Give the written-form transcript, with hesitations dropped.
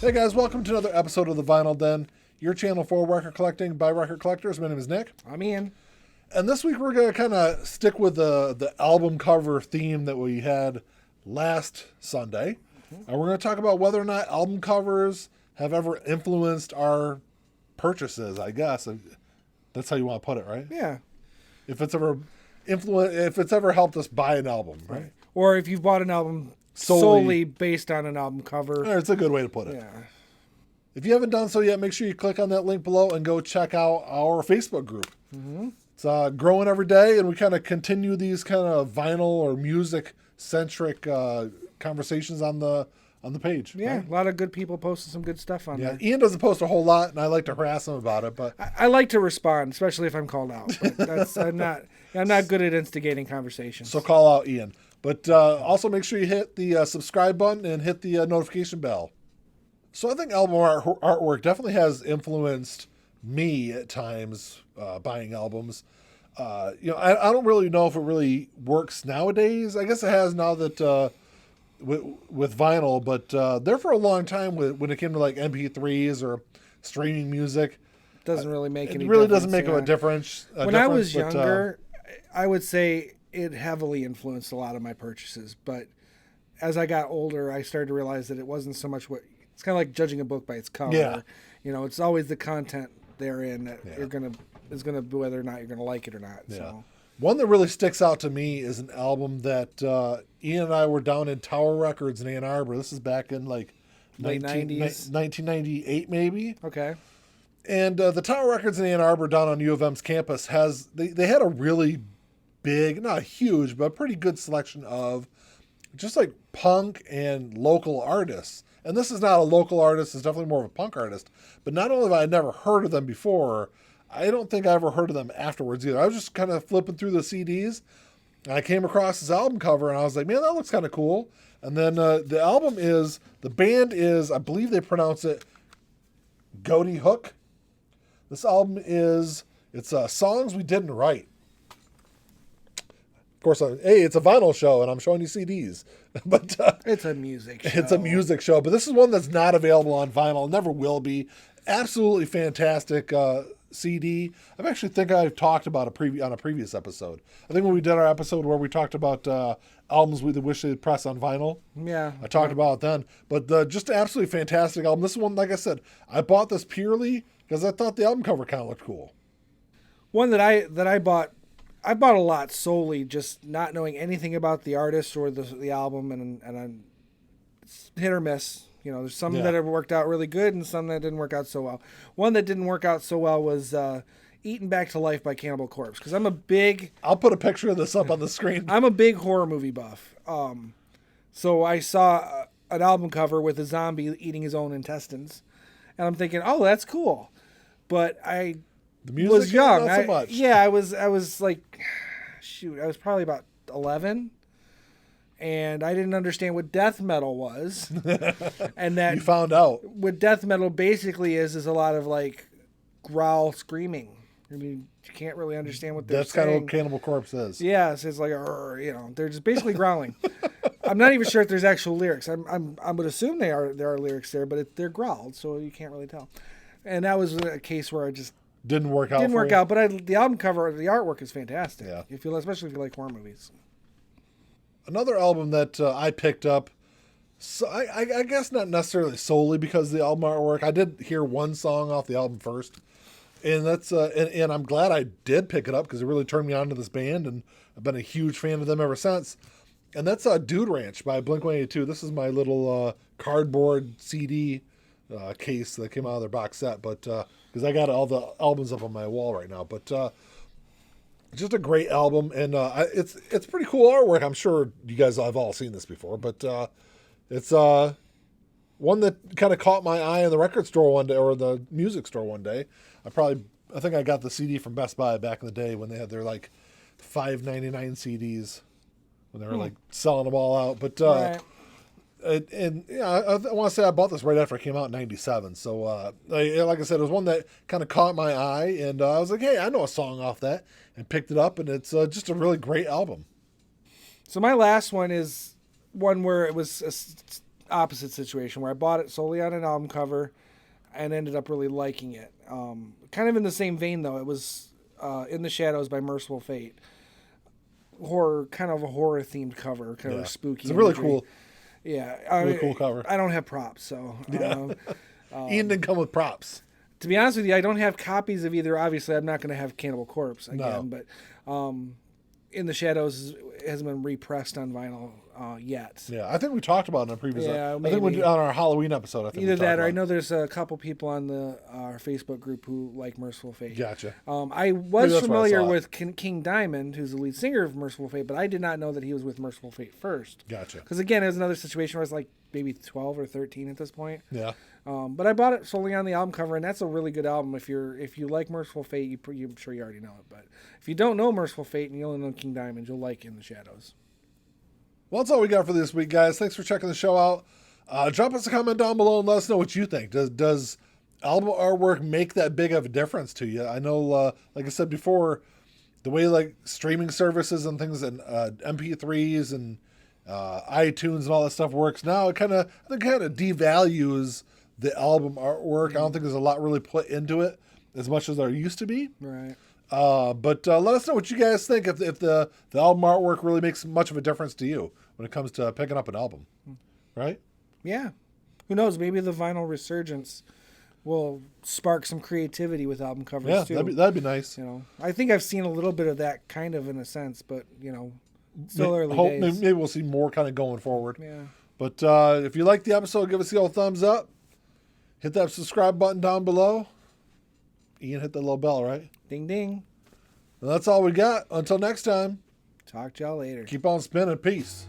Hey guys, welcome to another episode of the Vinyl Den, your channel for record collecting by record collectors. My name is Nick. I'm Ian. And this week we're going to kind of stick with the album cover theme that we had last Sunday. And we're going to talk about whether or not album covers have ever influenced our purchases, I guess. That's how you want to put it, right? Yeah. If it's ever helped us buy an album, right? Or if you've bought an album solely based on an album cover. It's a good way to put it. Yeah. If you haven't done so yet, make sure you click on that link below and go check out our Facebook group. Mm-hmm. It's growing every day, and we kind of continue these kind of vinyl or music-centric conversations on the page. Yeah, right? A lot of good people posting some good stuff on there. Ian doesn't post a whole lot, and I like to harass him about it. But I like to respond, especially if I'm called out. But I'm not good at instigating conversations. So call out Ian. But also make sure you hit the subscribe button and hit the notification bell. So I think album artwork definitely has influenced me at times buying albums. I don't really know if it really works nowadays. I guess it has now that with vinyl, but there for a long time when it came to like MP3s or streaming music, doesn't really make any. It really difference, doesn't make a difference. When I was younger, I would say it heavily influenced a lot of my purchases. But as I got older, I started to realize that it wasn't so much what. It's kind of like judging a book by its cover. Yeah. It's always the content therein that is gonna be whether or not you're gonna like it or not. Yeah. So. One that really sticks out to me is an album that Ian and I were down in Tower Records in Ann Arbor. This is back in like late 90s, 1998 maybe. Okay. And the Tower Records in Ann Arbor down on U of M's campus they had a really big, not huge, but a pretty good selection of just like punk and local artists. And this is not a local artist, it's definitely more of a punk artist. But not only have I never heard of them before, I don't think I ever heard of them afterwards either. I was just kind of flipping through the CDs, and I came across this album cover, and I was like, man, that looks kind of cool. And then the band is, I believe they pronounce it Goaty Hook. This album it's Songs We Didn't Write. Of course, it's a vinyl show, and I'm showing you CDs. But it's a music show. It's a music show, but this is one that's not available on vinyl. Never will be. Absolutely fantastic CD. I actually think I've talked about on a previous episode. I think when we did our episode where we talked about albums we wish they'd press on vinyl. Yeah. I talked about it then. But just an absolutely fantastic album. This one, like I said, I bought this purely because I thought the album cover kind of looked cool. One that I bought a lot solely just not knowing anything about the artist or the album, and I'm hit or miss. There's some that have worked out really good and some that didn't work out so well. One that didn't work out so well was Eaten Back to Life by Cannibal Corpse, because I'll put a picture of this up on the screen. I'm a big horror movie buff. So I saw an album cover with a zombie eating his own intestines, and I'm thinking, oh, that's cool. But the music was young. Not so much. I was like, shoot, I was probably about 11. And I didn't understand what death metal was. And that you found out. What death metal basically is a lot of like growl screaming. I mean, you can't really understand what they're saying. That's kind of what Cannibal Corpse is. Yes, it's like they're just basically growling. I'm not even sure if there's actual lyrics. I would assume there are lyrics there, but they're growled, so you can't really tell. And that was a case where I just didn't work out. But the album cover, the artwork is fantastic. Yeah. Especially if you like horror movies. Another album that I picked up, so I guess not necessarily solely because of the album artwork. I did hear one song off the album first, and that's and I'm glad I did pick it up because it really turned me on to this band, and I've been a huge fan of them ever since. And that's Dude Ranch by Blink-182. This is my little cardboard CD case that came out of their box set, but because I got all the albums up on my wall right now, but. Just a great album, and it's pretty cool artwork. I'm sure you guys have all seen this before, but it's one that kind of caught my eye in the record store one day, or the music store one day. I think I got the CD from Best Buy back in the day when they had their like $5.99 CDs when they were like selling them all out. But right. I want to say I bought this right after it came out in '97. So like I said, it was one that kind of caught my eye, and I was like, hey, I know a song off that, and picked it up, and it's just a really great album. So my last one is one where it was opposite situation where I bought it solely on an album cover and ended up really liking it. Kind of in the same vein, though. It was In the Shadows by Merciful Fate. Kind of a horror themed cover, kind of spooky. It's really imagery. Cool. Yeah, really cool cover. I don't have props, so Ian didn't come with props. To be honest with you, I don't have copies of either. Obviously, I'm not going to have Cannibal Corpse again, but In the Shadows hasn't been repressed on vinyl yet. Yeah, I think we talked about it in a previous. Yeah, I think on our Halloween episode. I think either that, or I know there's a couple people on our Facebook group who like Merciful Fate. Gotcha. I was familiar with King Diamond, who's the lead singer of Merciful Fate, but I did not know that he was with Merciful Fate first. Gotcha. Because again, it was another situation where I was like maybe 12 or 13 at this point. Yeah. But I bought it solely on the album cover, and that's a really good album. If you like Merciful Fate, I'm sure you already know it. But if you don't know Merciful Fate and you only know King Diamond, you'll like In the Shadows. Well, that's all we got for this week, guys. Thanks for checking the show out. Drop us a comment down below and let us know what you think. Does album artwork make that big of a difference to you? I know, like I said before, the way like streaming services and things and MP3s and iTunes and all that stuff works now, it kind of devalues the album artwork. I don't think there's a lot really put into it as much as there used to be. Right. But let us know what you guys think if the album artwork really makes much of a difference to you when it comes to picking up an album, right? Yeah. Who knows? Maybe the vinyl resurgence will spark some creativity with album covers too. Yeah, that'd be nice. I think I've seen a little bit of that kind of in a sense, but still early days. Maybe we'll see more kind of going forward. Yeah. But if you like the episode, give us the old thumbs up. Hit that subscribe button down below. Ian, hit that little bell, right? Ding, ding. And that's all we got. Until next time. Talk to y'all later. Keep on spinning. Peace.